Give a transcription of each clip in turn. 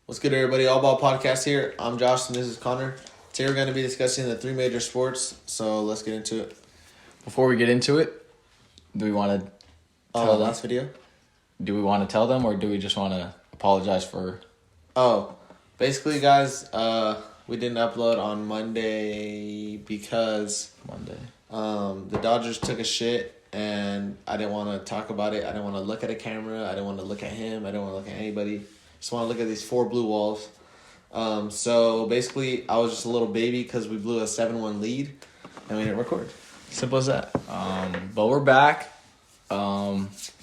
What's good, everybody? All Ball Podcast here. I'm Josh, and this is Connor. Today we're going to be discussing the three major sports, so let's get into it. Before we get into it, do we want to tell them? Last video? Do we want to tell them, or do we just want to apologize for... Basically, guys, we didn't upload on Monday because... the Dodgers took a shit, and I didn't want to talk about it. I didn't want to look at a camera. I didn't want to look at him. I didn't want to look at anybody. Just want to look at these four blue walls. So basically, I was just a little baby because we blew a 7-1 lead, and we didn't record. Simple as that. But we're back.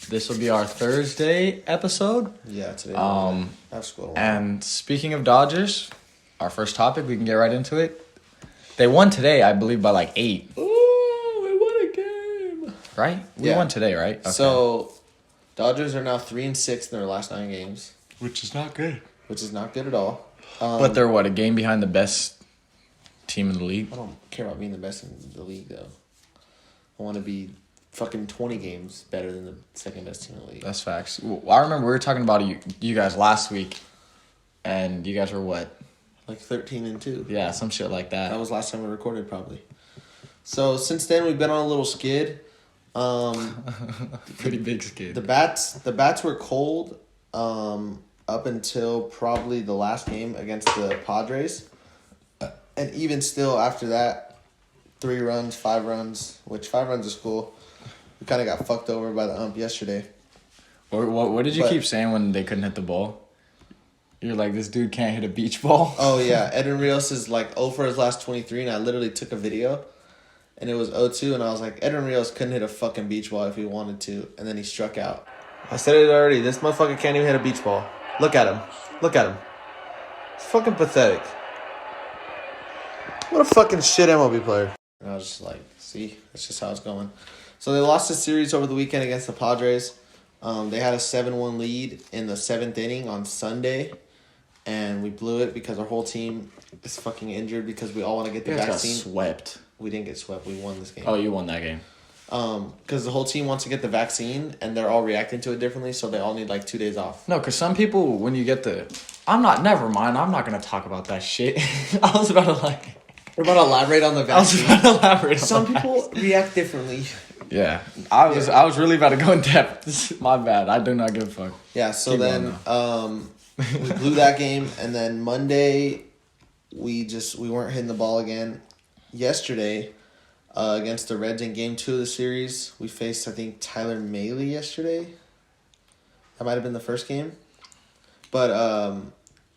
This will be our Thursday episode. Yeah, today. And speaking of Dodgers, our first topic, we can get right into it. They won today, I believe, by like 8. Ooh, we won a game. Right? We won today, right? Okay. So, Dodgers are now 3-6 in their last 9 games. Which is not good. Which is not good at all. But they're, a game behind the best team in the league? I don't care about being the best in the league, though. I want to be fucking 20 games better than the second best team in the league. That's facts. Well, I remember we were talking about you guys last week, and you guys were what? Like 13-2. Yeah, some shit like that. That was last time we recorded, probably. So, since then, we've been on a little skid. Pretty big skid. The bats were cold up until probably the last game against the Padres. And even still, after that, 3 runs, 5 runs, which 5 runs is cool. We kind of got fucked over by the ump yesterday. What did you keep saying when they couldn't hit the ball? You're like, this dude can't hit a beach ball? Oh, yeah. Edwin Rios is like 0 for his last 23, and I literally took a video, and it was 0-2, and I was like, Edwin Rios couldn't hit a fucking beach ball if he wanted to, and then he struck out. I said it already. This motherfucker can't even hit a beach ball. Look at him. Look at him. It's fucking pathetic. What a fucking shit MLB player. And I was just like, see, that's just how it's going. So they lost the series over the weekend against the Padres. They had a 7-1 lead in the 7th inning on Sunday, and we blew it because our whole team is fucking injured because we all want to get the vaccine. Got swept. We didn't get swept. We won this game. Oh, you won that game. Because the whole team wants to get the vaccine, and they're all reacting to it differently, so they all need like 2 days off. No, because some people, when you get never mind, I'm not going to talk about that shit. I was about to We're about to elaborate on the vaccine. Some people react differently. Yeah. I was really about to go in depth. My bad. I do not give a fuck. Yeah, so we blew that game, and then Monday, we weren't hitting the ball again. Yesterday, against the Reds in Game 2 of the series, we faced, I think, Tyler Mahle yesterday. That might have been the first game. But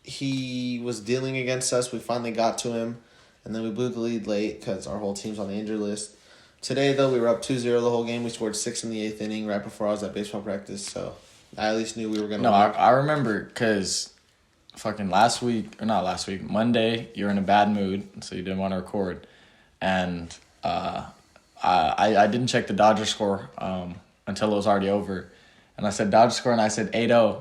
he was dealing against us. We finally got to him, and then we blew the lead late because our whole team's on the injured list. Today, though, we were up 2-0 the whole game. We scored 6 in the 8th inning right before I was at baseball practice, so I at least knew we were going to win. I remember because fucking Monday, you were in a bad mood, so you didn't want to record. And I didn't check the Dodgers score until it was already over. And I said Dodgers score, and I said 8-0.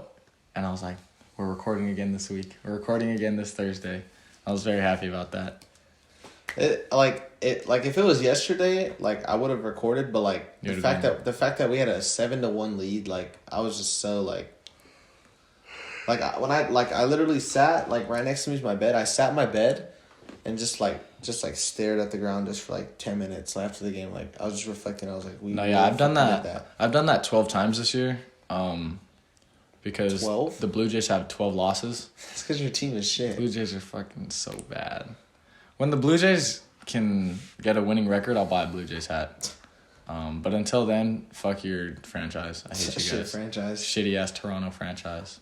And I was like, we're recording again this week. We're recording again this Thursday. I was very happy about that. If it was yesterday, I would have recorded, but the fact that we had a 7-1 lead, I was just so I literally sat right next to me is my bed. I sat in my bed and just stared at the ground just for 10 minutes after the game. I was just reflecting. I was like, I've done that. I've done that 12 times this year. Because 12? The Blue Jays have 12 losses. It's because your team is shit. Blue Jays are fucking so bad. When the Blue Jays can get a winning record, I'll buy a Blue Jays hat. But until then, fuck your franchise. I hate you guys. Franchise. Shitty-ass Toronto franchise.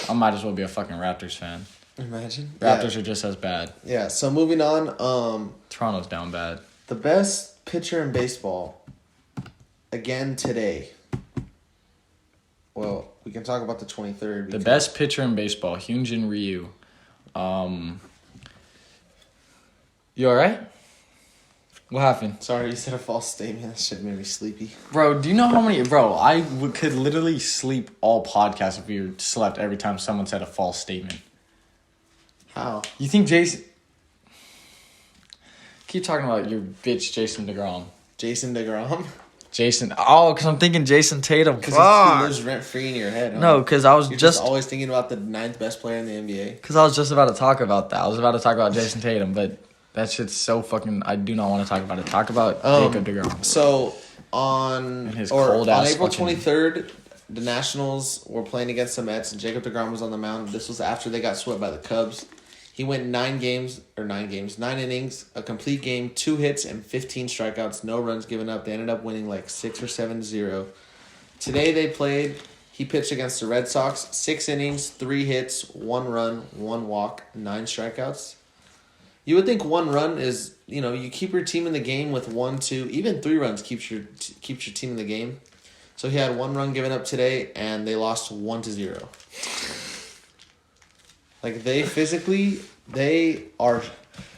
I might as well be a fucking Raptors fan. Imagine. Raptors are just as bad. Yeah, so moving on. Toronto's down bad. The best pitcher in baseball, again today. Well, we can talk about the 23rd. The best pitcher in baseball, Hyunjin Ryu. You alright? What happened? Sorry, you said a false statement. That shit made me sleepy. Bro, do you know how many... Bro, I could literally sleep all podcasts if we slept every time someone said a false statement. How? You think Jason... Keep talking about your bitch, Jason DeGrom. Jason DeGrom? Jason. Oh, because I'm thinking Jason Tatum. Because he lives rent free in your head. Huh? No, because I was You're just always thinking about the 9th best player in the NBA. Because I was just about to talk about that. I was about to talk about Jason Tatum, but that shit's so fucking. I do not want to talk about it. Talk about Jacob DeGrom. So on April fucking... 23rd, the Nationals were playing against the Mets, and Jacob DeGrom was on the mound. This was after they got swept by the Cubs. He went 9 innings, a complete game, 2 hits, and 15 strikeouts, no runs given up. They ended up winning like 6 or 7-0. Today they played. He pitched against the Red Sox, 6 innings, 3 hits, 1 run, 1 walk, 9 strikeouts. You would think 1 run is, you keep your team in the game with 1, 2, even 3 runs keeps your team in the game. So he had 1 run given up today, and they lost 1-0. Like they are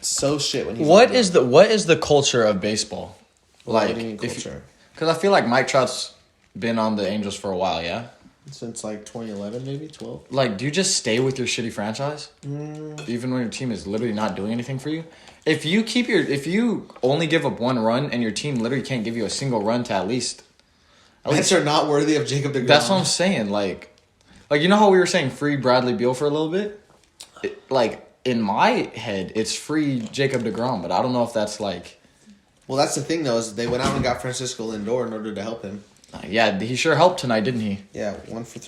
so shit when he's. What is the culture of baseball? What do you mean culture? Because I feel like Mike Trout's been on the Angels for a while, yeah. Since like 2011, maybe 12. Like, do you just stay with your shitty franchise, even when your team is literally not doing anything for you? If you only give up 1 run and your team literally can't give you a single run to at least Mets are not worthy of Jacob DeGrom. That's what I'm saying. Like you know how we were saying free Bradley Beal for a little bit? In my head, it's free Jacob DeGrom, but I don't know if that's like... Well, that's the thing, though, is they went out and got Francisco Lindor in order to help him. Yeah, he sure helped tonight, didn't he? Yeah, 0 for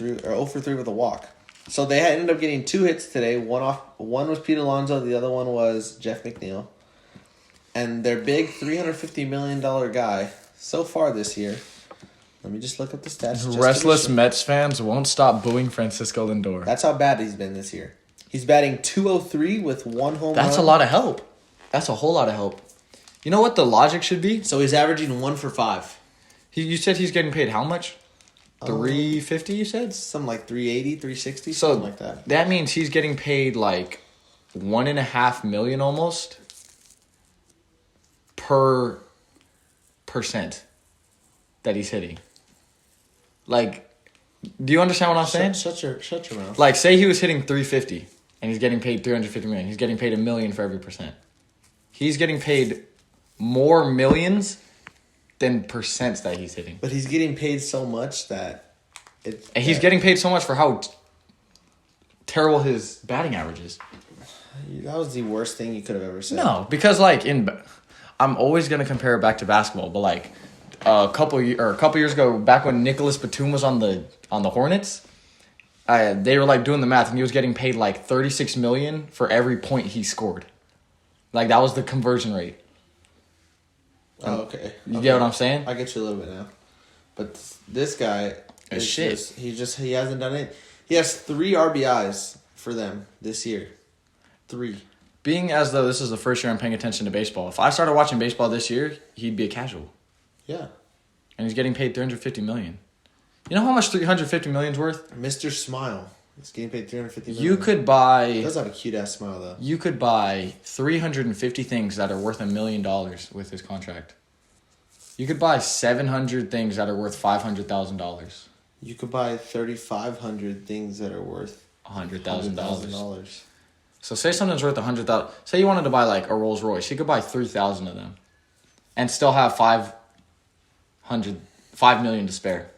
3 with a walk. So they ended up getting 2 hits today. One was Pete Alonso, the other one was Jeff McNeil. And their big $350 million guy so far this year... Let me just look up the stats. Restless Mets fans won't stop booing Francisco Lindor. That's how bad he's been this year. He's batting .203 with 1 home run. That's a lot of help. That's a whole lot of help. You know what the logic should be? So he's averaging 1 for 5. You said he's getting paid how much? $350, you said? Something like $380, $360, so something like that. That means he's getting paid like $1.5 million almost per percent that he's hitting. Like, do you understand what I'm saying? Shut your mouth. Like, say he was hitting 350 and he's getting paid $350 million. He's getting paid $1 million for every percent. He's getting paid more millions than percents that he's hitting. But he's getting paid so much that he's getting paid so much for how terrible his batting average is. That was the worst thing you could have ever said. No, because I'm always gonna compare it back to basketball, but a couple years ago, back when Nicholas Batum was on the Hornets, they were doing the math, and he was getting paid $36 million for every point he scored. That was the conversion rate. Oh, okay. You get what I'm saying? I get you a little bit now, but this guy is shit. He hasn't done it. He has 3 RBIs for them this year. 3. Being as though this is the first year I'm paying attention to baseball. If I started watching baseball this year, he'd be a casual. Yeah. And he's getting paid $350 million. You know how much $350 million's worth? Mr. Smile. He's getting paid $350 million. You could buy... He does have a cute-ass smile, though. You could buy 350 things that are worth $1 million with his contract. You could buy 700 things that are worth $500,000. You could buy 3,500 things that are worth $100,000. So say something's worth $100,000. Say you wanted to buy a Rolls Royce. You could buy 3,000 of them, and still have $5 million to spare.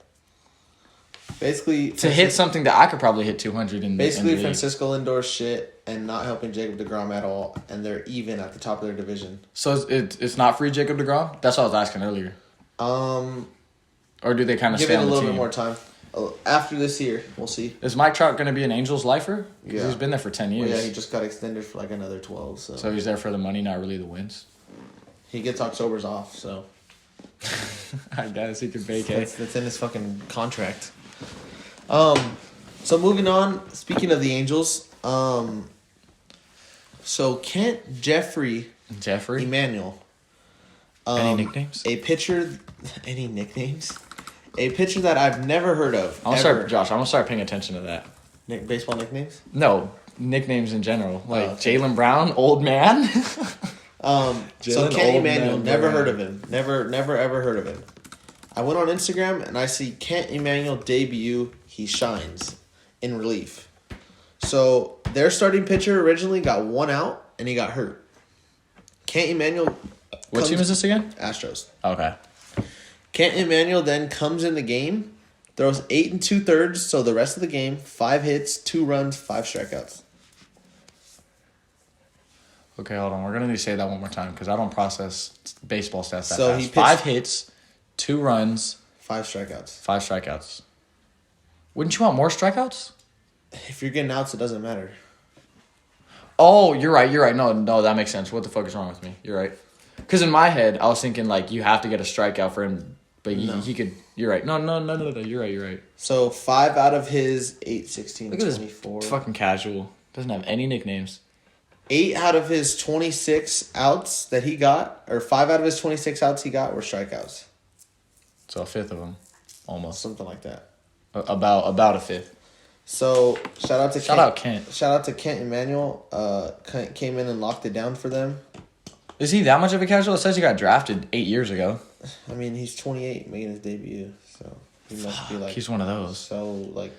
Basically, to hit something that I could probably hit 200 in. Basically, Francisco Lindor's shit and not helping Jacob DeGrom at all, and they're even at the top of their division. So it's not free Jacob DeGrom? That's what I was asking earlier. Or do they kind of give stay it on a the little team? bit more time? After this year, we'll see. Is Mike Trout going to be an Angels lifer? Because he's been there for 10 years. Well, yeah, he just got extended for another 12. So he's there for the money, not really the wins? He gets October's off, so... I guess he could vacate. That's in his fucking contract. So moving on, speaking of the Angels, so Kent Jeffrey Emmanuel. Any nicknames? Any nicknames? A pitcher that I've never heard of. I'm gonna start paying attention to that. Baseball nicknames? No, nicknames in general. Jaylen Brown, old man. So Kent Emmanuel, never heard of him. Never ever heard of him. I went on Instagram and I see Kent Emmanuel debut. He shines in relief. So their starting pitcher originally got 1 out and he got hurt. Kent Emmanuel. What team is this again? Astros. Okay. Kent Emmanuel then comes in the game, throws 8 2/3, so the rest of the game, 5 hits, 2 runs, 5 strikeouts. Okay, hold on. We're going to need to say that one more time because I don't process baseball stats that So fast. he pitched 5 hits, 2 runs, 5 strikeouts. 5 strikeouts. Wouldn't you want more strikeouts? If you're getting outs, it doesn't matter. Oh, you're right. No, that makes sense. What the fuck is wrong with me? You're right. Because in my head, I was thinking, like, you have to get a strikeout for him. But he could... You're right. No. You're right. So 5 out of his 8, 16, Look at 24. this fucking casual. Doesn't have any nicknames. 8 out of his 26 outs that he got, or 5 out of his 26 outs he got were strikeouts. So a fifth of them. Almost. Something like that. About a fifth. So shout out to Kent. Shout out to Kent Emmanuel. Kent came in and locked it down for them. Is he that much of a casual? It says he got drafted 8 years ago. I mean, he's 28 making his debut, so he must be like... He's one of those. So, like...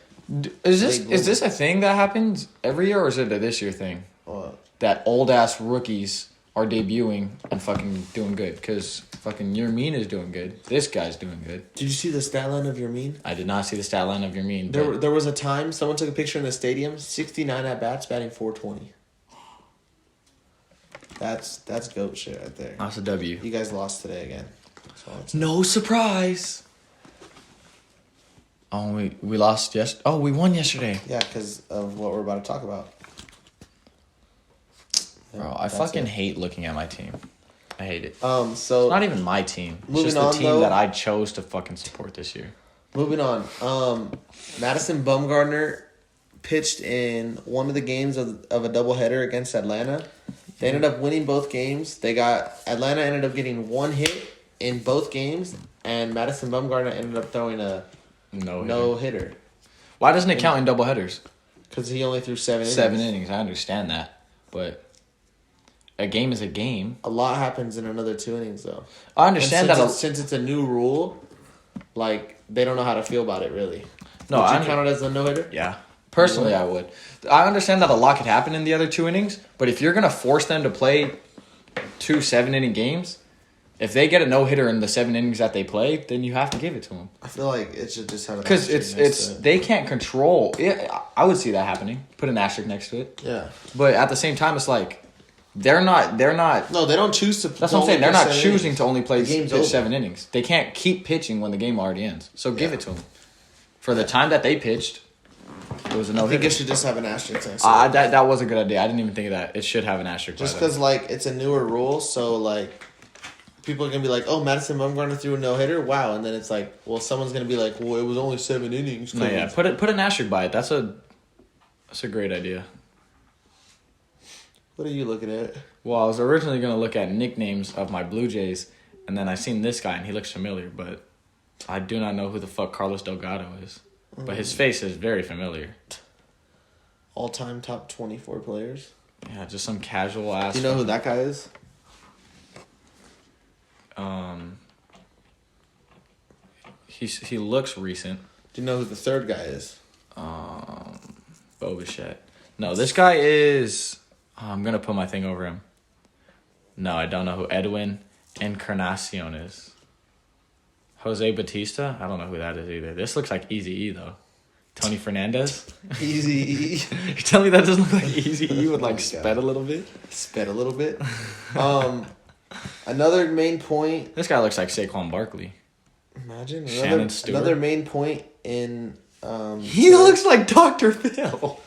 Is this a thing that happens every year, or is it a this year thing? What? That old-ass rookies are debuting and fucking doing good. Because fucking Yermin is doing good. This guy's doing good. Did you see the stat line of Yermin? I did not see the stat line of Yermin. There was a time someone took a picture in the stadium, 69 at-bats, batting .420. That's GOAT shit right there. That's a W. You guys lost today again. No surprise. Oh, we lost we won yesterday. Yeah, because of what we're about to talk about. Yeah, Bro, I fucking hate looking at my team. I hate it. So it's not even my team. It's just the team that I chose to fucking support this year. Moving on. Madison Bumgarner pitched in one of the games of a doubleheader against Atlanta. They ended up winning both games. Atlanta ended up getting 1 hit in both games, and Madison Bumgarner ended up throwing a no hitter. Why doesn't it count in doubleheaders? Because he only threw 7 innings. 7 innings. I understand that, but a game is a game. A lot happens in another 2 innings, though. I understand that. Since it's a new rule, like, they don't know how to feel about it, really. No, Would you count it as a no-hitter? Yeah. Personally, I would. I understand that a lot could happen in the other 2 innings, but if you're going to force them to play 2 7-inning games, if they get a no-hitter in the 7 innings that they play, then you have to give it to them. I feel like it should just have an asterisk. Because it's they can't control it. I would see that happening. Put an asterisk next to it. Yeah. But at the same time, it's like they're not. No, they don't choose to. That's what I'm saying. They're not choosing innings. to only play pitch 7 innings. They can't keep pitching when the game already ends. So give it to them. For the time that they pitched, it was a no-hitter. I think it should just have an asterisk next to it. That was a good idea. I didn't even think of that. It should have an asterisk. Just because, like, it's a newer rule, so, like, people are going to be like, oh, Madison Bumgarner threw a no-hitter? Wow. And then it's like, well, someone's going to be like, well, it was only 7 innings. No, yeah. Put an asterisk by it. That's a great idea. What are you looking at? Well, I was originally going to look at nicknames of my Blue Jays, and then I seen this guy, and he looks familiar, but I do not know who the fuck Carlos Delgado is. But his face is very familiar. All-time top 24 players? Yeah, just some casual ass. Do you know who that guy is? He looks recent. Do you know who the third guy is? Bo Bichette. No, this guy is... I'm going to put my thing over him. No, I don't know who Edwin Encarnacion is. Jose Batista? I don't know who that is either. This looks like Eazy-E, though. Tony Fernandez? Eazy-E. You tell me that doesn't look like Eazy-E with, like, sped a little bit? Sped a little bit? Another main point... This guy looks like Saquon Barkley. Imagine. Another main point in... he looks like Dr. Phil.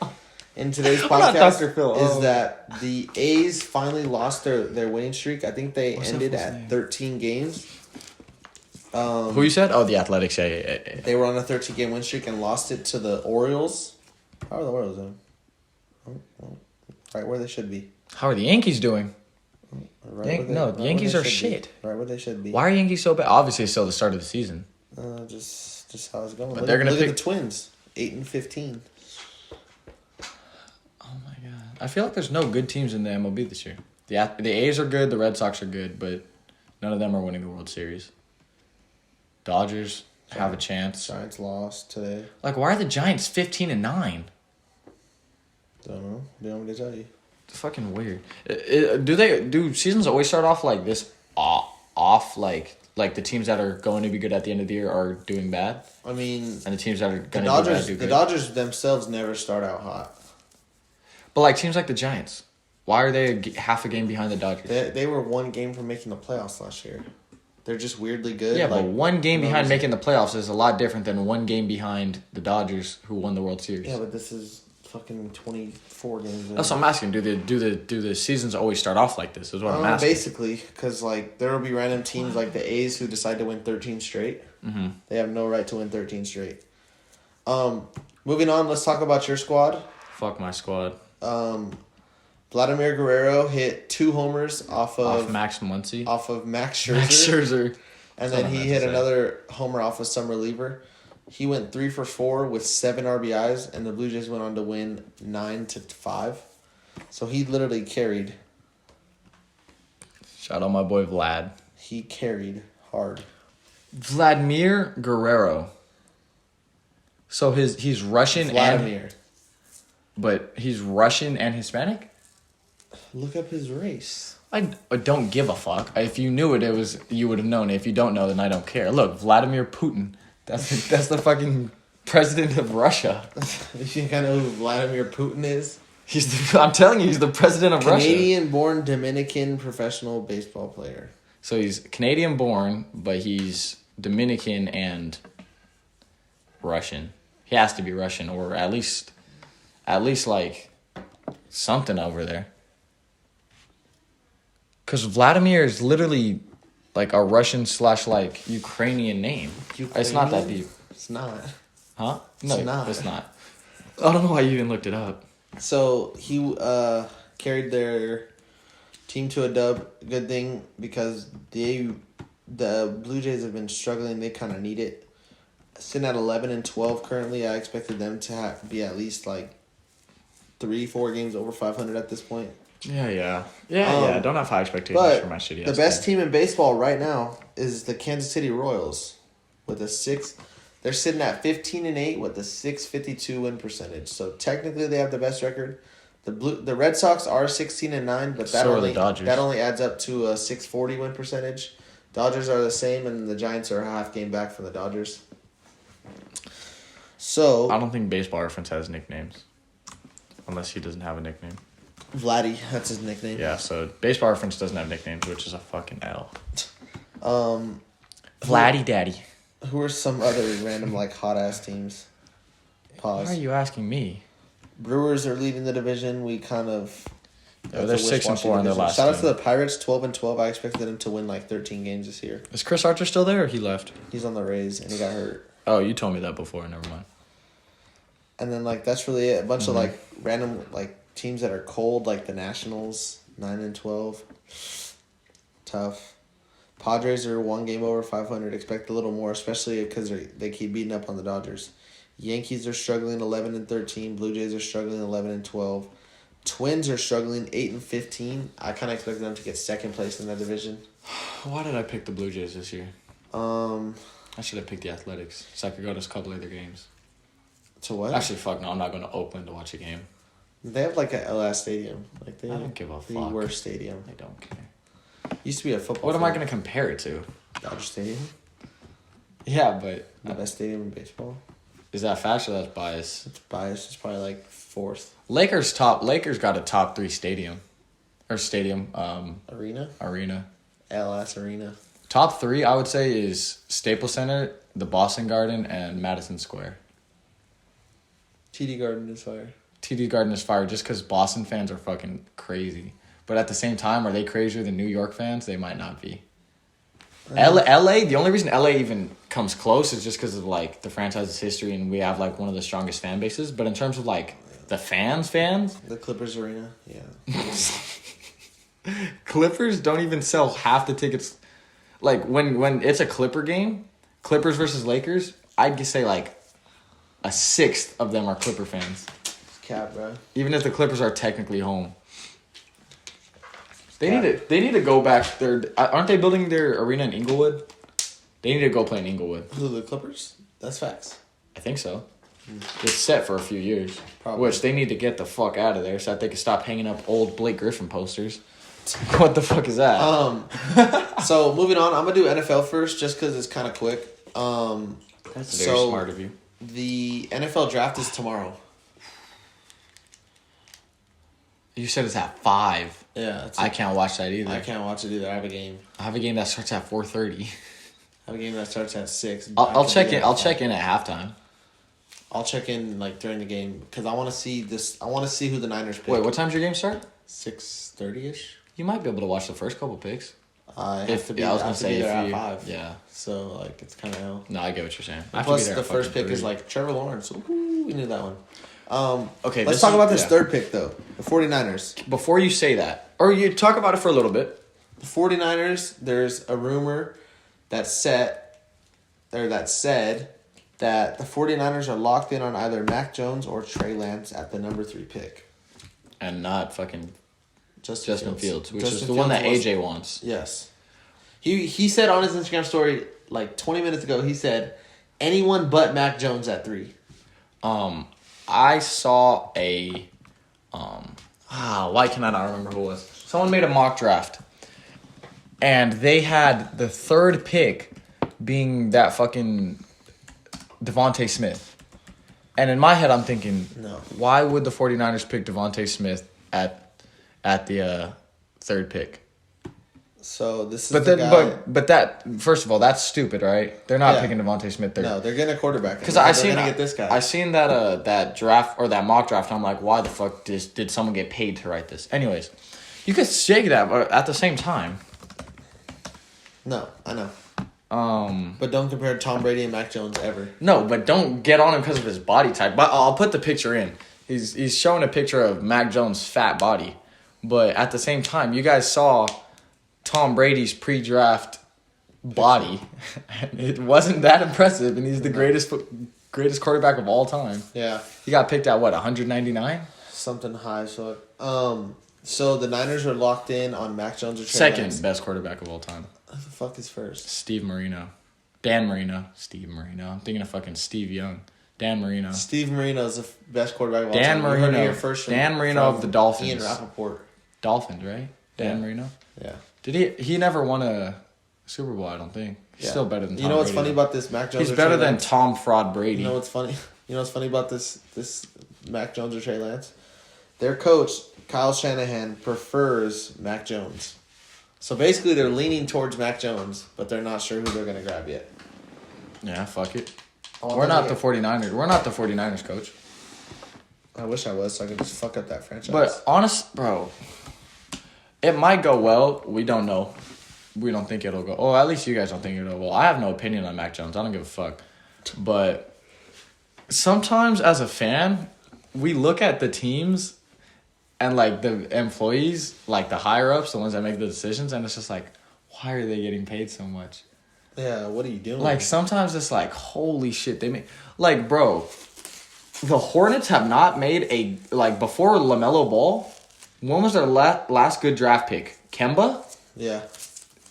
In today's podcast is that the A's finally lost their winning streak. I think they ended at 13 games. Who you said? Oh, the Athletics. Yeah. They were on a 13-game win streak and lost it to the Orioles. How are the Orioles doing? Right where they should be. How are the Yankees doing? The Yankees are shit. Right where they should be. Why are Yankees so bad? Obviously, it's still the start of the season. Just how it's going. But they're gonna look at the Twins, 8-15. Oh my god! I feel like there's no good teams in the MLB this year. The A's are good. The Red Sox are good, but none of them are winning the World Series. Dodgers have a chance. Giants lost today. Like, why are the Giants 15-9? Don't know. They don't want me to tell you. It's fucking weird. Do seasons always start off like this off like like the teams that are going to be good at the end of the year are doing bad, I mean, and the teams that are the going to be Dodgers, bad do the good. Dodgers themselves never start out hot. But like teams like the Giants, why are they half a game behind the Dodgers? They were one game from making the playoffs last year. They're just weirdly good. Yeah, like, but one game for no behind reason. making the playoffs is a lot different than one game behind the Dodgers who won the World Series. Yeah, but this is fucking 24 games. That's what I'm asking. Do the seasons always start off like this? Is what I'm asking. Basically, because like there will be random teams like the A's who decide to win 13 straight. Mm-hmm. They have no right to win 13 straight. Moving on, let's talk about your squad. Fuck my squad. Vladimir Guerrero hit 2 homers off Max Muncy. off of Max Scherzer. Max Scherzer. And That's then what I he meant to hit say. another homer off of some reliever. He went 3 for 4 with 7 RBIs, and the Blue Jays went on to win 9-5. So he literally carried. Shout out my boy Vlad. He carried hard. Vladimir Guerrero. So he's Russian Vladimir. but he's Russian and Hispanic? Look up his race. I don't give a fuck. If you knew it, you would have known it. If you don't know, then I don't care. Look, Vladimir Putin. That's the fucking president of Russia. You kind of know who Vladimir Putin is? I'm telling you, he's the president of Russia. Canadian-born Dominican professional baseball player. So he's Canadian-born, but he's Dominican and Russian. He has to be Russian, or at least like something over there. Because Vladimir is literally like a Russian / like Ukrainian name. It's not that deep. It's not. Huh? No, not. it's not. I don't know why you even looked it up. So he carried their team to a dub. Good thing, because the Blue Jays have been struggling. They kind of need it. Sitting at 11-12 currently, I expected them to be at least like 3-4 games over 500 at this point. Yeah. Don't have high expectations But for my shitty the best team in baseball right now is the Kansas City Royals with a 6. They're sitting at 15-8 with a .652 win percentage. So technically, they have the best record. The Red Sox are 16-9, but So are the Dodgers. that only adds up to a .640 win percentage. Dodgers are the same, and the Giants are a half game back from the Dodgers. So I don't think Baseball Reference has nicknames, unless he doesn't have a nickname. Vladdy, that's his nickname. Yeah, so Baseball Reference doesn't have nicknames, which is a fucking L. Vladdy Daddy. Who are some other random like hot ass teams? Why are you asking me? Brewers are leading the division. We kind of. Yeah, they're 6-4 in their last. Shout out to the Pirates, 12-12. I expected them to win like 13 games this year. Is Chris Archer still there, or he left? He's on the Rays and he got hurt. Oh, you told me that before. Never mind. And then like that's really it. A bunch of like random like teams that are cold, like the Nationals, 9-12. Tough. Padres are 1 game over 500. Expect a little more, especially because they keep beating up on the Dodgers. Yankees are struggling 11-13. Blue Jays are struggling 11-12. Twins are struggling 8-15. I kind of expected them to get second place in that division. Why did I pick the Blue Jays this year? I should have picked the Athletics, so I could go to a couple other games. To what? Actually, fuck no, I'm not going to Oakland to watch a game. They have like a LS stadium. Like I don't give a the fuck. worst stadium. I don't care. Used to be a football. What am I field. going to compare it to? Dodger Stadium. Yeah, but The best stadium in baseball. is that fact or that's bias? It's biased. It's probably like 4th. Lakers got a top 3 stadium. Arena. LS Arena. Top 3, I would say, is Staples Center, the Boston Garden, and Madison Square. TD Garden is fire. TD Garden is fire just because Boston fans are fucking crazy. But at the same time, are they crazier than New York fans? They might not be. LA, the only reason LA even comes close is just because of like the franchise's history and we have like one of the strongest fan bases. But in terms of like the fans, The Clippers Arena. Yeah. Clippers don't even sell half the tickets. Like when it's a Clipper game, Clippers versus Lakers, I'd just say like a 1/6 of them are Clipper fans. It's cap, bro. Even if the Clippers are technically home. They need to go back there. Aren't they building their arena in Inglewood? They need to go play in Inglewood. Who, the Clippers? That's facts. I think so. It's set for a few years. Probably. Which they need to get the fuck out of there so that they can stop hanging up old Blake Griffin posters. What the fuck is that? So moving on, I'm gonna do NFL first, just because it's kind of quick. That's very smart of you. The NFL draft is tomorrow. You said it's at 5. Yeah, I can't watch that either. I can't watch it either. I have a game. I have a game that starts at 4:30. I have a game that starts at 6. I'll check in. I'll check in at halftime. I'll check in like during the game because I want to see this. I want to see who the Niners pick. Wait, what time's your game start? 6:30ish. You might be able to watch the first couple picks. I was gonna say at 5. Yeah. So like it's kind of hell. No, I get what you're saying. Plus the first pick is like Trevor Lawrence. Ooh, we knew that one. Okay, let's talk about this third pick though. The 49ers. Before you say that, or you talk about it for a little bit. The 49ers. There's a rumor that said that the 49ers are locked in on either Mac Jones or Trey Lance at the number 3 pick. And not fucking Justin Fields, which Justin is the one that Fields AJ wants. Yes. He said on his Instagram story like 20 minutes ago, he said, anyone but Mac Jones at 3. I saw a why can I not remember who it was? Someone made a mock draft. And they had the 3rd pick being that fucking Devontae Smith. And in my head I'm thinking, no. Why would the 49ers pick Devontae Smith at the 3rd pick? So this is but that first of all, that's stupid, right? They're not picking Devontae Smith there. No, they're getting a quarterback. Because I seen get this guy. I seen that draft or that mock draft. And I'm like, why the fuck did someone get paid to write this? Anyways, you could say that, but at the same time, no, I know. But don't compare Tom Brady and Mac Jones ever. No, but don't get on him because of his body type. But I'll put the picture in. He's showing a picture of Mac Jones' fat body, but at the same time, you guys saw Tom Brady's pre-draft body. It wasn't that impressive, and he's the greatest quarterback of all time. Yeah. He got picked at what, 199? Something high. So the Niners are locked in on Mac Jones or Trey Second Lance. best quarterback of all time. Who the fuck is first? Steve Marino. Dan Marino. Steve Marino. I'm thinking of fucking Steve Young. Dan Marino. Steve Marino is the best quarterback of all Dan time. Marino. First Dan Marino of the Dolphins. Ian Rappaport. Dolphins, right? Dan Marino. Yeah. Did he never won a Super Bowl, I don't think. He's still better than Tom You know what's Brady, funny about this Mac Jones? He's better than Tom Fraud Brady. You know what's funny? You know what's funny about this Mac Jones or Trey Lance? Their coach, Kyle Shanahan, prefers Mac Jones. So basically they're leaning towards Mac Jones, but they're not sure who they're going to grab yet. Yeah, fuck it. We're not the 49ers. We're not the 49ers, coach. I wish I was so I could just fuck up that franchise. But bro, it might go well. We don't know. We don't think it'll go. Oh, at least you guys don't think it'll go well. I have no opinion on Mac Jones. I don't give a fuck. But sometimes as a fan, we look at the teams and like the employees, like the higher ups, the ones that make the decisions, and it's just like, why are they getting paid so much? Yeah, what are you doing? Like sometimes it's like, holy shit, they make like, bro, the Hornets have not made before LaMelo Ball. When was their last good draft pick? Kemba? Yeah.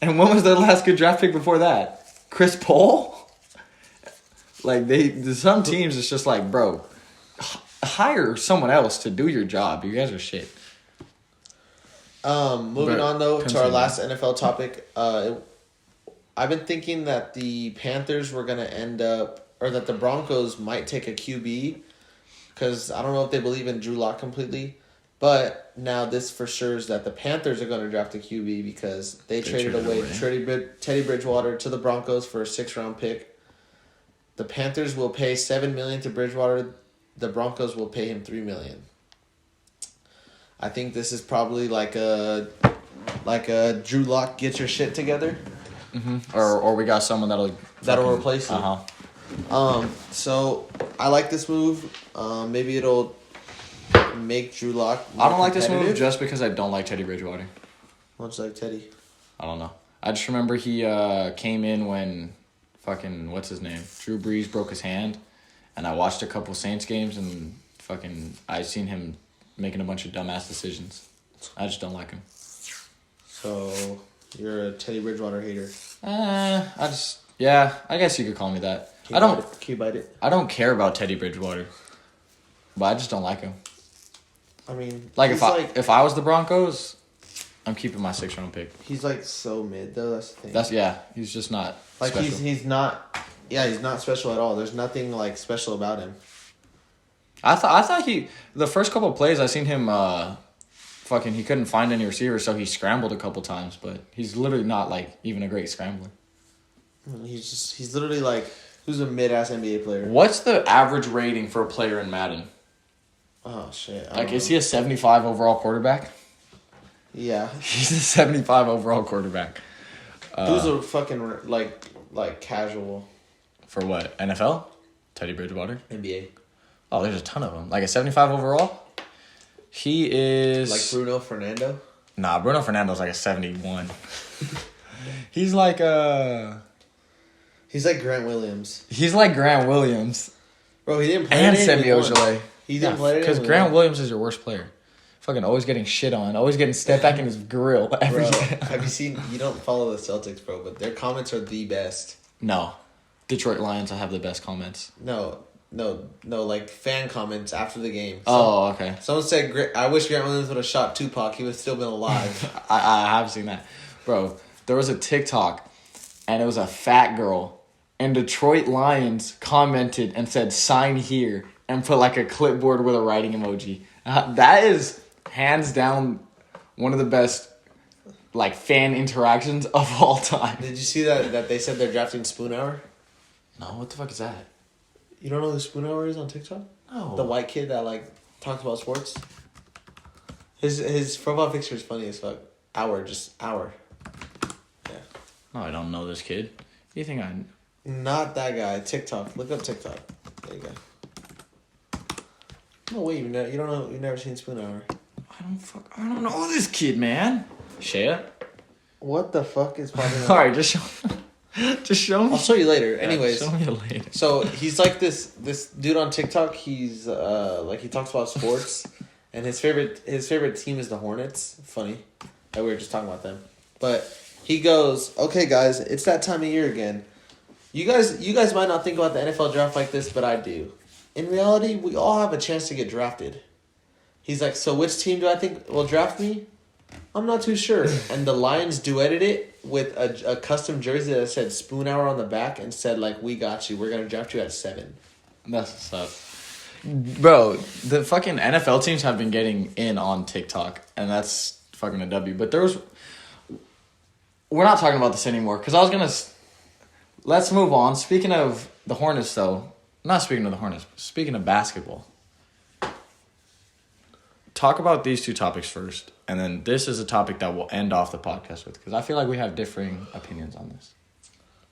And when was their last good draft pick before that? Chris Paul? Like, some teams, it's just like, bro, hire someone else to do your job. You guys are shit. Moving on, though, to our last NFL topic. I've been thinking that the Panthers were going to end up, or that the Broncos might take a QB, because I don't know if they believe in Drew Lock completely. But now this for sure is that the Panthers are going to draft a QB because they traded away Teddy Bridgewater to the Broncos for a 6th-round pick. The Panthers will pay $7 million to Bridgewater. The Broncos will pay him $3 million. I think this is probably like a Drew Lock get your shit together. Mm-hmm. Or we got someone that'll replace him. So I like this move. Maybe it'll make Drew Lock I don't like this move just because I don't like Teddy Bridgewater. Much like Teddy. I don't know. I just remember he came in when fucking what's his name? Drew Brees broke his hand, and I watched a couple Saints games and I seen him making a bunch of dumbass decisions. I just don't like him. So you're a Teddy Bridgewater hater. I guess you could call me that. Can you bite it? I don't care about Teddy Bridgewater, but I just don't like him. I mean, if I was the Broncos, I'm keeping my 6th round pick. He's like so mid though. That's the thing. He's just not like special. he's not. Yeah, he's not special at all. There's nothing like special about him. I thought the first couple of plays I seen him he couldn't find any receivers, so he scrambled a couple times, but he's literally not like even a great scrambler. He's literally like, who's a mid-ass NBA player? What's the average rating for a player in Madden? Oh shit. Like, is he a 75 overall quarterback? Yeah. He's a 75 overall quarterback. Who's a fucking like casual? For what? NFL? Teddy Bridgewater? NBA. Oh, there's a ton of them. Like a 75 overall? He is... Like Bruno Fernando? Nah, Bruno Fernando's like a 71. He's like He's like Grant Williams. He's like Grant Williams. Bro, he didn't play and Semi Ojeleye. He didn't play because Grant Williams is your worst player. Fucking always getting shit on. Always getting stepped back in his grill every bro, game. Have you seen... You don't follow the Celtics, bro, but their comments are the best. No. Detroit Lions, I have the best comments. No, like fan comments after the game. Okay. Someone said, I wish Grant Williams would have shot Tupac. He would have still been alive. I have seen that. Bro, there was a TikTok, and it was a fat girl, and Detroit Lions commented and said, sign here, and put like a clipboard with a writing emoji. That is, hands down, one of the best like fan interactions of all time. Did you see that they said they're drafting Spoon Hour? No, what the fuck is that? You don't know who Spoon Hour is on TikTok? No. The white kid that like talks about sports. His profile picture is funny as fuck. Hour. Yeah. No, I don't know this kid. You think I... Not that guy. TikTok. Look up TikTok. There you go. No way, you don't know. You've never seen Spoon Hour. I don't know this kid, man. Shea? What the fuck is popping up? All right, just show me. I'll show you later. Anyways, show me later. So he's like this dude on TikTok. He's like he talks about sports, and his favorite team is the Hornets. Funny that we were just talking about them, but he goes, "Okay, guys, it's that time of year again. You guys might not think about the NFL draft like this, but I do. In reality, we all have a chance to get drafted." He's like, "So which team do I think will draft me? I'm not too sure." And the Lions duetted it with a custom jersey that said Spoon Hour on the back and said, like, we got you. We're going to draft you at 7. That's what's up. Bro, the fucking NFL teams have been getting in on TikTok, and that's fucking a W. But we're not talking about this anymore, because I was going to... Let's move on. Speaking of the Hornets, though. Not speaking of the Hornets, but speaking of basketball. Talk about these two topics first, and then this is a topic that we'll end off the podcast with, because I feel like we have differing opinions on this.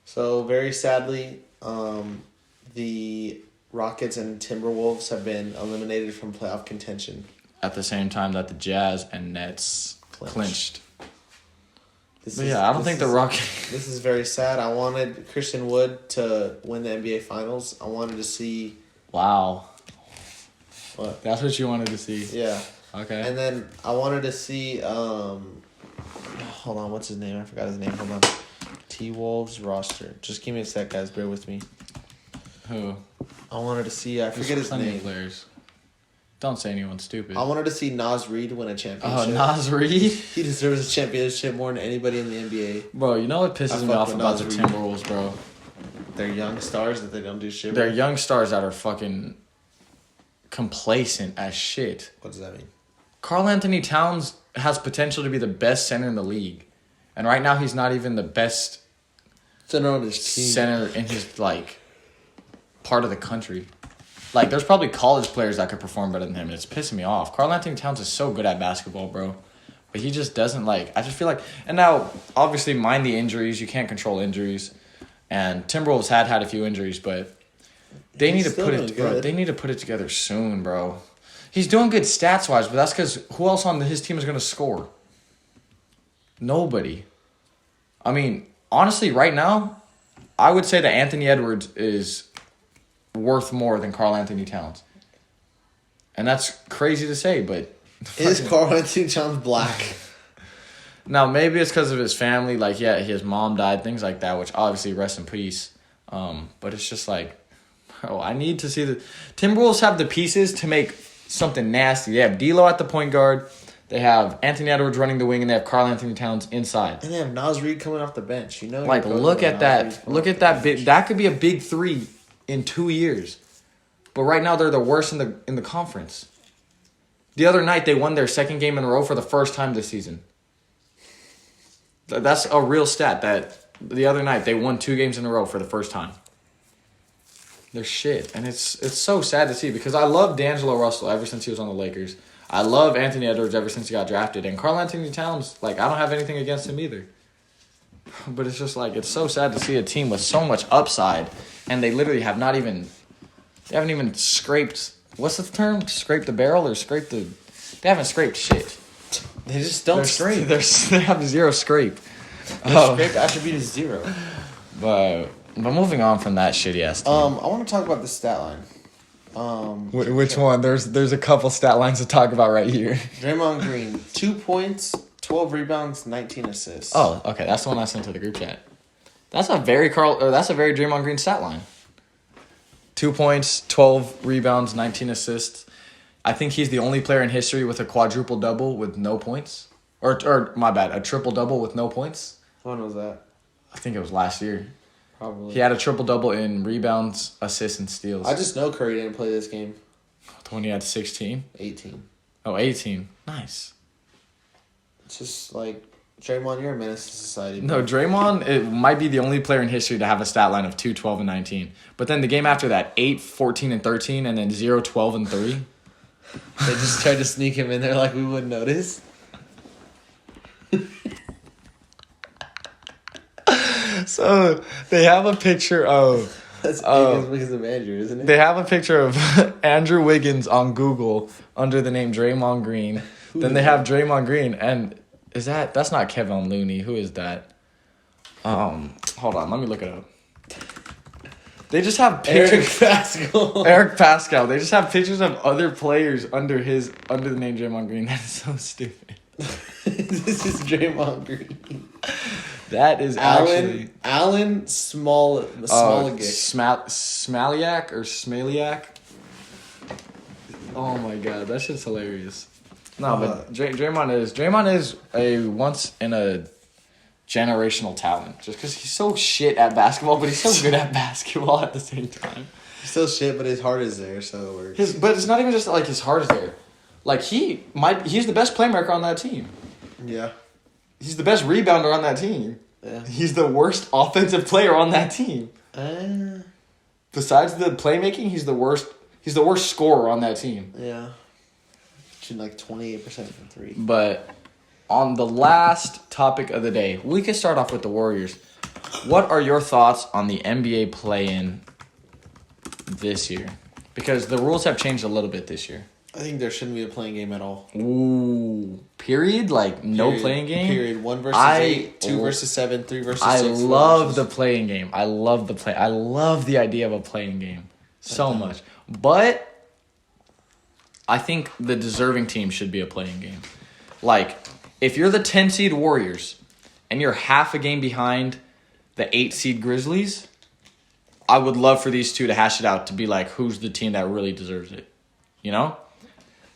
So, very sadly, the Rockets and Timberwolves have been eliminated from playoff contention. At the same time that the Jazz and Nets clinched. I don't think the Rockets... This is very sad. I wanted Christian Wood to win the NBA Finals. I wanted to see... Wow. What? That's what you wanted to see? Yeah. Okay. And then I wanted to see... hold on, what's his name? I forgot his name. Hold on. T-Wolves roster. Just give me a sec, guys. Bear with me. Who? I wanted to see... I forget his name. Players. Don't say anyone stupid. I wanted to see Nas Reed win a championship. Oh, Nas Reed? He deserves a championship more than anybody in the NBA. Bro, you know what pisses me off about the Timberwolves, bro? They're young stars that they don't do shit with. They're young stars that are fucking complacent as shit. What does that mean? Karl Anthony Towns has potential to be the best center in the league. And right now he's not even the best center on his team. Center in his, like, part of the country. Like, there's probably college players that could perform better than him, and it's pissing me off. Karl Anthony Towns is so good at basketball, bro. But he just doesn't, like... I just feel like... And now, obviously, mind the injuries. You can't control injuries. And Timberwolves had a few injuries, but they need to put it... Bro, they need to put it together soon, bro. He's doing good stats-wise, but that's because who else on his team is going to score? Nobody. I mean, honestly, right now, I would say that Anthony Edwards is... worth more than Karl Anthony Towns. And that's crazy to say, but... Is Karl Anthony Towns black? Now, maybe it's because of his family. Like, yeah, his mom died, things like that, which obviously rest in peace. But it's just like, bro, I need to see the... Timberwolves have the pieces to make something nasty. They have D'Lo at the point guard. They have Anthony Edwards running the wing, and they have Karl Anthony Towns inside. And they have Nas Reed coming off the bench. You know, Like, look at that. Look at that. That could be a big three in 2 years. But right now, they're the worst in the conference. The other night, they won their second game in a row for the first time this season. That's a real stat that the other night, they won 2 games in a row for the first time. They're shit. And it's so sad to see because I love D'Angelo Russell ever since he was on the Lakers. I love Anthony Edwards ever since he got drafted. And Karl Anthony Towns, like, I don't have anything against him either. But it's just like, it's so sad to see a team with so much upside. And they literally they haven't even scraped, what's the term? Scrape the barrel or they haven't scraped shit. They just don't scrape. They have zero scrape. Their scrape attribute is 0. But moving on from that shitty ass team. I want to talk about the stat line. Which one? There's a couple stat lines to talk about right here. Draymond Green, 2 points, 12 rebounds, 19 assists. Oh, okay, that's the one I sent to the group chat. That's a very Draymond Green stat line. 2 points, 12 rebounds, 19 assists. I think he's the only player in history with a quadruple double with no points. Or my bad, a triple double with no points. When was that? I think it was last year. Probably. He had a triple double in rebounds, assists, and steals. I just know Curry didn't play this game. The one he had 16? 18. Oh, 18. Nice. It's just like, Draymond, you're a menace to society. No, Draymond, it might be the only player in history to have a stat line of 2, 12, and 19. But then the game after that, 8, 14, and 13, and then 0, 12, and 3. They just tried to sneak him in there like we wouldn't notice. So they have a picture of. That's because of Andrew, isn't it? They have a picture of Andrew Wiggins on Google under the name Draymond Green. Then they have Draymond Green, and that's not Kevin Looney? Who is that? Hold on, let me look it up. They just have pictures. Eric Pascal. They just have pictures of other players under the name Draymond Green. That is so stupid. This is Draymond Green. That is actually Alan Smaliak. Smaliak or Smaliak. Oh my god, that shit's hilarious. No, but Draymond is a once in a generational talent. Just because he's so shit at basketball, but he's so good at basketball at the same time. He's still shit, but his heart is there, so it works. But it's not even just like his heart is there. Like he's the best playmaker on that team. Yeah. He's the best rebounder on that team. Yeah. He's the worst offensive player on that team. Besides the playmaking, he's the worst scorer on that team. Yeah. Shooting like 28% from 3. But on the last topic of the day, we could start off with the Warriors. What are your thoughts on the NBA play-in this year? Because the rules have changed a little bit this year. I think there shouldn't be a playing game at all. Ooh. Period? Like, no playing game? Period. 1 versus 8, 2 versus 7, 3 versus 6. I love the playing game. I love the idea of a playing game so much. But I think the deserving team should be a playing game. Like, if you're the 10 seed Warriors and you're half a game behind the 8 seed Grizzlies, I would love for these two to hash it out to be like, who's the team that really deserves it? You know?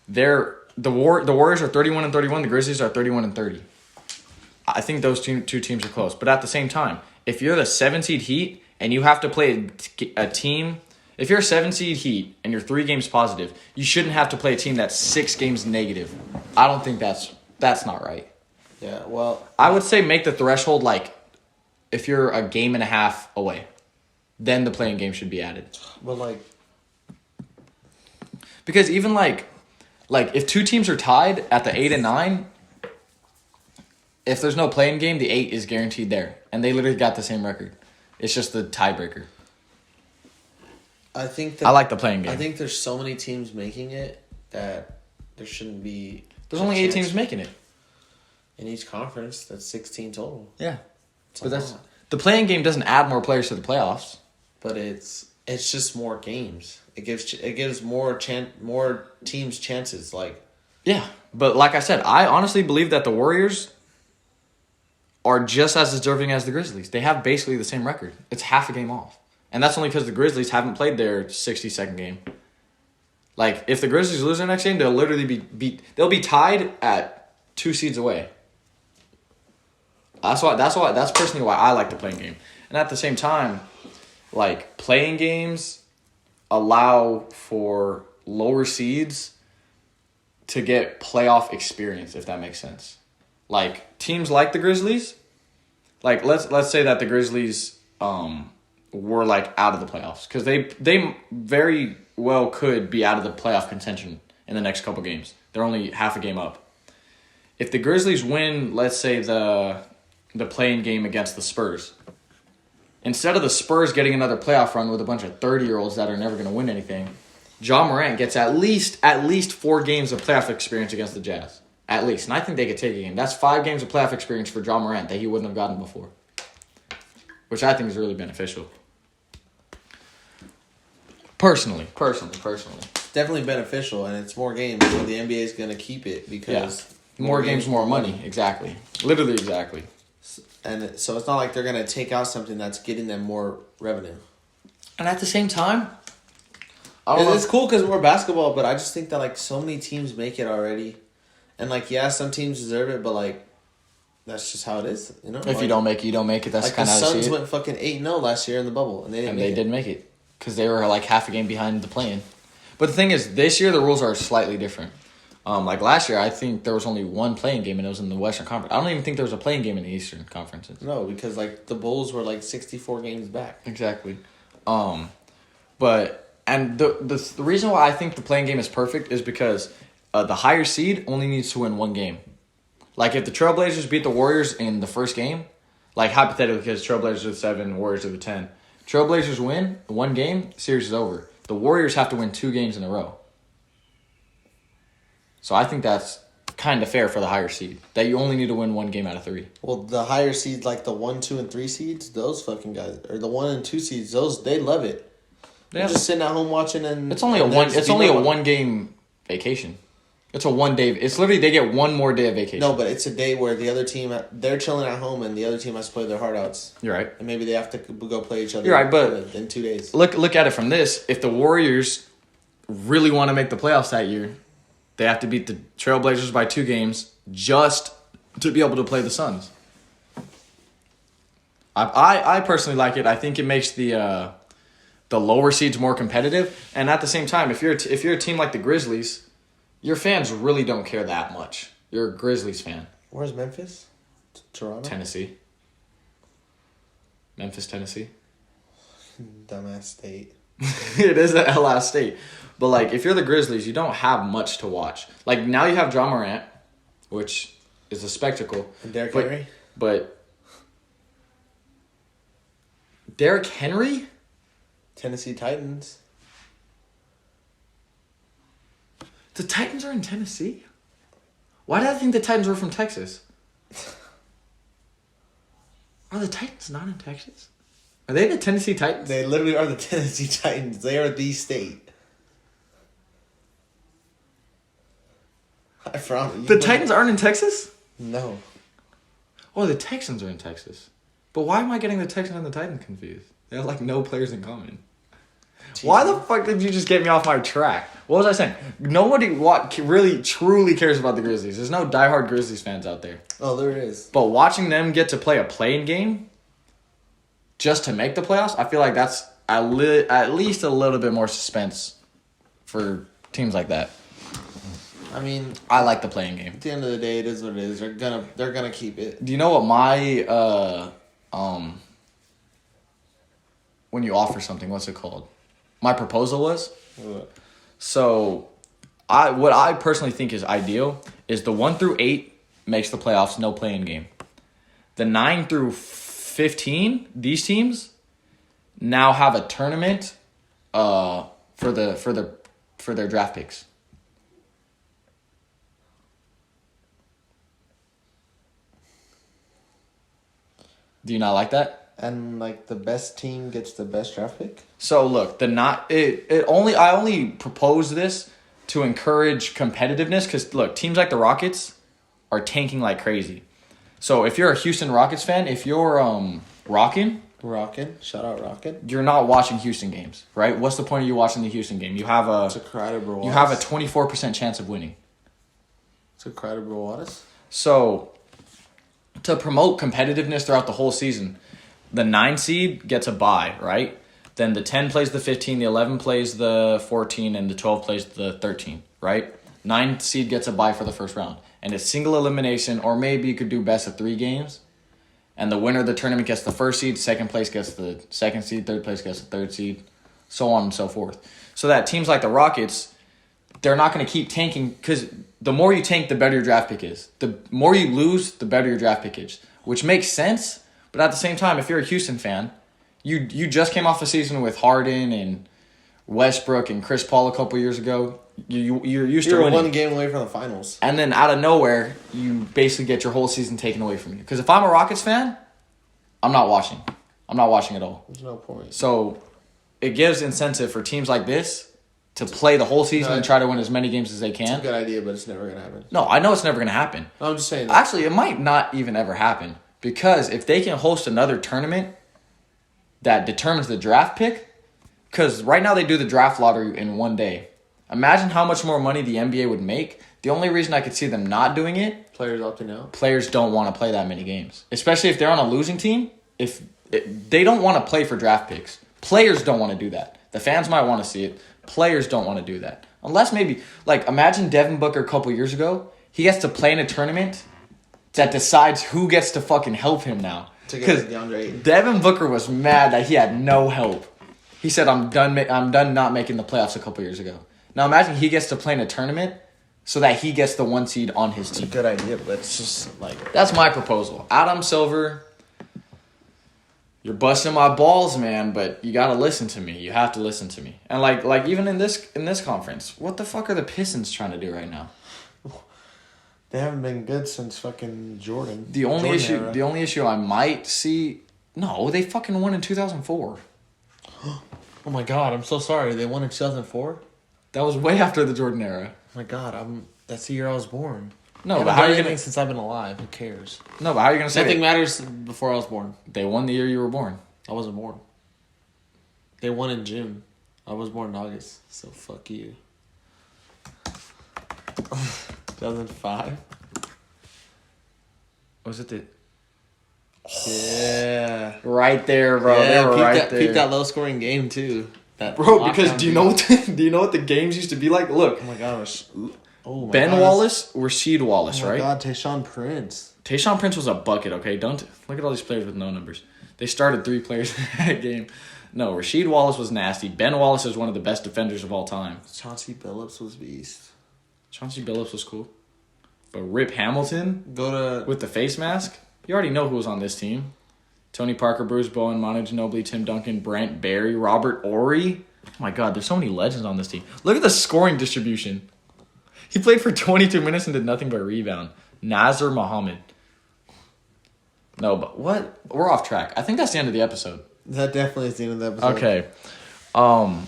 The Warriors are 31-31. The Grizzlies are 31-30. I think those two teams are close. But at the same time, if you're the 7 seed Heat and you have to play a team, if you're a 7 seed Heat and you're 3 games positive, you shouldn't have to play a team that's 6 games negative. I don't think that's not right. Yeah, well, I would say make the threshold like if you're a game and a half away, then the playing game should be added. But like, because even like if 2 teams are tied at the 8 and 9, if there's no playing game, the 8 is guaranteed there, and they literally got the same record. It's just the tiebreaker. I like the playing game. I think there's so many teams making it that there shouldn't be. There's only 8 teams making it in each conference. That's 16 total. Yeah, but the playing game doesn't add more players to the playoffs. But it's just more games. It gives more teams chances. Like, yeah, but like I said, I honestly believe that the Warriors are just as deserving as the Grizzlies. They have basically the same record. It's half a game off, and that's only because the Grizzlies haven't played their 62nd game. Like, if the Grizzlies lose their next game, they'll literally they'll be tied at 2 seeds away. That's personally why I like the playing game. And at the same time, like, playing games allow for lower seeds to get playoff experience, if that makes sense. Like, teams like the Grizzlies, like, let's say that the Grizzlies were, like, out of the playoffs. Because they very well could be out of the playoff contention in the next couple games. They're only half a game up. If the Grizzlies win, let's say, the play-in game against the Spurs, instead of the Spurs getting another playoff run with a bunch of 30-year-olds that are never going to win anything, Ja Morant gets at least 4 games of playoff experience against the Jazz. At least. And I think they could take a game. That's 5 games of playoff experience for Ja Morant that he wouldn't have gotten before. Which I think is really beneficial. Personally. Definitely beneficial, and it's more games, so the NBA is going to keep it because... Yeah. More games, more money. Exactly. Literally exactly. And so it's not like they're going to take out something that's getting them more revenue. And at the same time... It's cool because we're basketball, but I just think that, like, so many teams make it already. And, like, yeah, some teams deserve it, but, like, that's just how it is, you know? If like, you don't make it, you don't make it. That's like kind of how I see the Suns it. went fucking 8-0 last year in the bubble, and they didn't make it. Because they were, like, half a game behind the play-in. But the thing is, this year the rules are slightly different. Like, last year, I think there was only one play-in game, and it was in the Western Conference. I don't even think there was a play-in game in the Eastern Conferences. No, because, like, the Bulls were, like, 64 games back. Exactly. And the reason why I think the play-in game is perfect is because the higher seed only needs to win 1 game. Like, if the Trailblazers beat the Warriors in the first game, like, hypothetically, because Trailblazers are the 7, Warriors are the 10. Trailblazers win 1 game, series is over. The Warriors have to win 2 games in a row. So I think that's kind of fair for the higher seed, that you only need to win 1 game out of 3. Well, the higher seeds, like the 1, 2, and 3 seeds, those fucking guys, or the 1 and 2 seeds, they love it. They're just sitting at home watching, and it's only a 1 game vacation. It's a 1 day. It's literally they get 1 more day of vacation. No, but it's a day where the other team, they're chilling at home, and the other team has to play their heart outs. You're right. And maybe they have to go play each other. You're right, but in 2 days. Look at it from this. If the Warriors really want to make the playoffs that year, they have to beat the Trailblazers by 2 games just to be able to play the Suns. I personally like it. I think it makes the lower seeds more competitive, and at the same time, if you're a team like the Grizzlies, your fans really don't care that much. You're a Grizzlies fan. Where's Memphis? Toronto? Tennessee. Memphis, Tennessee. Dumbass state. It is a L-ass state. But, like, if you're the Grizzlies, you don't have much to watch. Like, now you have Ja Morant, which is a spectacle. And Derrick Henry? But Derrick Henry? Tennessee Titans. The Titans are in Tennessee? Why did I think the Titans were from Texas? Are the Titans not in Texas? Are they the Tennessee Titans? They literally are the Tennessee Titans. They are the state. I promise. The Titans aren't in Texas? No. Oh, the Texans are in Texas. But why am I getting the Texans and the Titans confused? They have, like, no players in common. Why the fuck did you just get me off my track? What was I saying? Nobody really truly cares about the Grizzlies. There's no diehard Grizzlies fans out there. Oh, there it is. But watching them get to play a play-in game just to make the playoffs, I feel like that's at least a little bit more suspense for teams like that. I mean, I like the play-in game. At the end of the day, it is what it is. They're gonna keep it. Do you know what my when you offer something, what's it called? My proposal was? What? So, what I personally think is ideal is the 1 through 8 makes the playoffs, no play-in game. The 9 through 15, these teams now have a tournament for their draft picks. Do you not like that? And, like, the best team gets the best draft pick? So look, I only propose this to encourage competitiveness because look, teams like the Rockets are tanking like crazy. So if you're a Houston Rockets fan, if you're Rockin', shout out Rockin'. you're not watching Houston games, right? What's the point of you watching the Houston game? You have a 24% chance of winning. So credible Wattis? So, to promote competitiveness throughout the whole season, the 9 seed gets a bye, right? Then the 10 plays the 15, the 11 plays the 14, and the 12 plays the 13, right? 9 seed gets a bye for the first round. And it's single elimination, or maybe you could do best of 3 games. And the winner of the tournament gets the first seed, second place gets the second seed, third place gets the third seed, so on and so forth. So that teams like the Rockets, they're not going to keep tanking, because the more you tank, the better your draft pick is. The more you lose, the better your draft pick is, which makes sense. But at the same time, if you're a Houston fan, you just came off a season with Harden and Westbrook and Chris Paul a couple years ago. You're used to winning. You're one game away from the finals. And then out of nowhere, you basically get your whole season taken away from you. Because if I'm a Rockets fan, I'm not watching. I'm not watching at all. There's no point. So it gives incentive for teams like this to play the whole season and try to win as many games as they can. It's a good idea, but it's never going to happen. No, I know it's never going to happen. I'm just saying that. Actually, it might not even ever happen. Because if they can host another tournament that determines the draft pick, because right now they do the draft lottery in one day. Imagine how much more money the NBA would make. The only reason I could see them not doing it, Players opting out. players don't want to play that many games. Especially if they're on a losing team. If they don't want to play for draft picks. Players don't want to do that. The fans might want to see it. Players don't want to do that. Unless maybe, like, imagine Devin Booker a couple years ago. He gets to play in a tournament that decides who gets to fucking help him now. Because DeAndre. Devin Booker was mad that he had no help. He said, I'm done not making the playoffs a couple years ago. Now imagine he gets to play in a tournament so that he gets the 1 seed on his team. It's a good idea, but it's just like... That's my proposal. Adam Silver, you're busting my balls, man, but you got to listen to me. You have to listen to me. And like even in this conference, what the fuck are the Pistons trying to do right now? They haven't been good since fucking Jordan. The only issue I might see, no, they fucking won in 2004. Oh my god, I'm so sorry. They won in 2004? That was way after the Jordan era. Oh my god, that's the year I was born. No, but how are you gonna? Since I've been alive, who cares? No, but how are you gonna say Nothing matters before I was born. They won the year you were born. I wasn't born. They won in June. I was born in August, so fuck you. 2005. Was it the? Yeah. Right there, bro. Yeah, they were right there. Peep that low scoring game too. Bro, because do you know what the games used to be like? Look. Oh my gosh. Oh my Ben gosh. Wallace, Rasheed Wallace, Oh my right? god, Tayshaun Prince. Tayshaun Prince was a bucket, okay? Don't look at all these players with no numbers. They started 3 players in that game. No, Rasheed Wallace was nasty. Ben Wallace is one of the best defenders of all time. Chauncey Billups was beast. Chauncey Billups was cool. But Rip Hamilton Go to with the face mask, you already know who was on this team. Tony Parker, Bruce Bowen, Manu Ginobili, Tim Duncan, Brent Barry, Robert Horry. Oh my god, there's so many legends on this team. Look at the scoring distribution. He played for 22 minutes and did nothing but rebound. Nazar Muhammad. No, but what? We're off track. I think that's the end of the episode. That definitely is the end of the episode. Okay.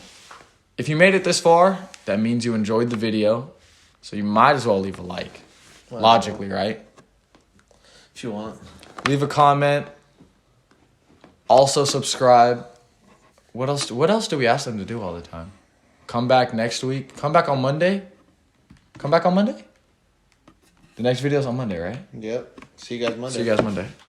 If you made it this far, that means you enjoyed the video. So you might as well leave a like. Well, Logically, right? If you want. Leave a comment. Also subscribe. What else do we ask them to do all the time? Come back next week. Come back on Monday. The next video's on Monday, right? Yep. See you guys Monday. See you guys Monday.